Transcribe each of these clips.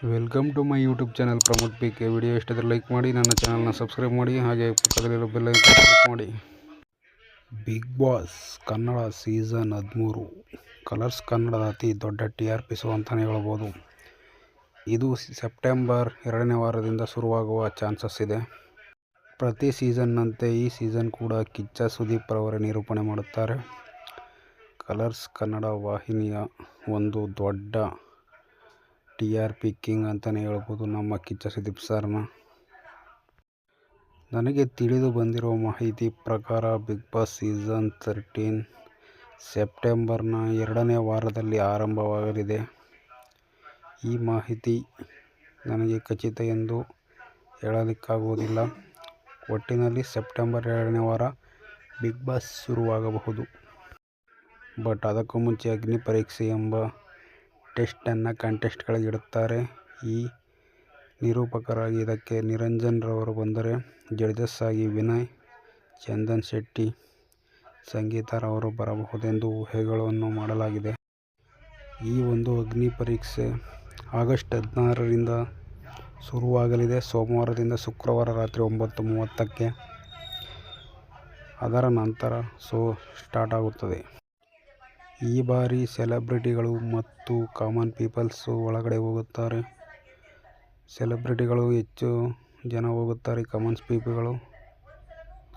Welcome to my YouTube channel Pramod ಪಿಕ್. Video ಇಷ್ಟಾದರೆ like ಮಾಡಿ, ನನ್ನ ಚಾನಲ್ನ ಸಬ್ಸ್ಕ್ರೈಬ್ ಮಾಡಿ, ಹಾಗೆ ಪಕ್ಕದಲ್ಲಿರೋ ಬೆಲ್ ಐಕಾನ್ ಕ್ಲಿಕ್ ಮಾಡಿ. Bigg Boss Kannada season 13 Colors ಕನ್ನಡದ ಅತಿ ದೊಡ್ಡ TRP ಶೋ ಅಂತಲೇ ಹೇಳ್ಬೋದು. ಇದು ಸೆಪ್ಟೆಂಬರ್ 2ನೇ ವಾರದಿಂದ ಶುರುವಾಗುವ ಚಾನ್ಸಸ್ ಇದೆ. ಪ್ರತಿ ಸೀಸನ್ನಂತೆ ಈ ಸೀಸನ್ ಕೂಡ ಕಿಚ್ಚ ಸುದೀಪ್ ರವರೇ ನಿರೂಪಣೆ ಮಾಡುತ್ತಾರೆ. ಕಲರ್ಸ್ ಕನ್ನಡ ವಾಹಿನಿಯ ಒಂದು ದೊಡ್ಡ TRP ಕಿಂಗ್ ಅಂತಲೇ ಹೇಳ್ಬೋದು ನಮ್ಮ ಕಿಚ್ಚ ಸುದೀಪ್ ಸರ್ನ. ನನಗೆ ತಿಳಿದು ಬಂದಿರುವ ಮಾಹಿತಿ ಪ್ರಕಾರ ಬಿಗ್ ಬಾಸ್ ಸೀಸನ್ 13 ಸೆಪ್ಟೆಂಬರ್ನ 2ನೇ ವಾರದಲ್ಲಿ ಆರಂಭವಾಗಲಿದೆ. ಈ ಮಾಹಿತಿ ನನಗೆ ಖಚಿತ ಎಂದು ಹೇಳಲಿಕ್ಕಾಗುವುದಿಲ್ಲ. ಒಟ್ಟಿನಲ್ಲಿ ಸೆಪ್ಟೆಂಬರ್ 2ನೇ ವಾರ ಬಿಗ್ ಬಾಸ್ ಶುರುವಾಗಬಹುದು. ಬಟ್ ಅದಕ್ಕೂ ಮುಂಚೆ ಅಗ್ನಿ ಪರೀಕ್ಷೆ ಎಂಬ ಟೆಸ್ಟನ್ನು ಕಂಟೆಸ್ಟ್ಗಳಿಗೆ ಇಡುತ್ತಾರೆ. ಈ ನಿರೂಪಕರಾಗಿ ಇದಕ್ಕೆ ನಿರಂಜನ್ ರವರು ಬಂದರೆ, ಜಡ್ಜಸ್ ಆಗಿ ವಿನಯ್, ಚಂದನ್ ಶೆಟ್ಟಿ, ಸಂಗೀತಾ ರವರು ಬರಬಹುದೆಂದು ಊಹೆಗಳನ್ನು ಮಾಡಲಾಗಿದೆ. ಈ ಒಂದು ಅಗ್ನಿ ಪರೀಕ್ಷೆ ಆಗಸ್ಟ್ 16ರಿಂದ ಶುರುವಾಗಲಿದೆ. ಸೋಮವಾರದಿಂದ ಶುಕ್ರವಾರ ರಾತ್ರಿ 9:30ಕ್ಕೆ ಅದರ ನಂತರ ಶೋ ಸ್ಟಾರ್ಟ್ ಆಗುತ್ತದೆ. ಈ ಬಾರಿ ಸೆಲೆಬ್ರಿಟಿಗಳು ಮತ್ತು ಕಾಮನ್ ಪೀಪಲ್ಸ್ ಒಳಗಡೆ ಹೋಗುತ್ತಾರೆ. ಸೆಲೆಬ್ರಿಟಿಗಳು ಹೆಚ್ಚು ಜನ ಹೋಗುತ್ತಾರೆ, ಕಾಮನ್ ಪೀಪಲ್ಗಳು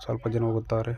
ಸ್ವಲ್ಪ ಜನ ಹೋಗುತ್ತಾರೆ.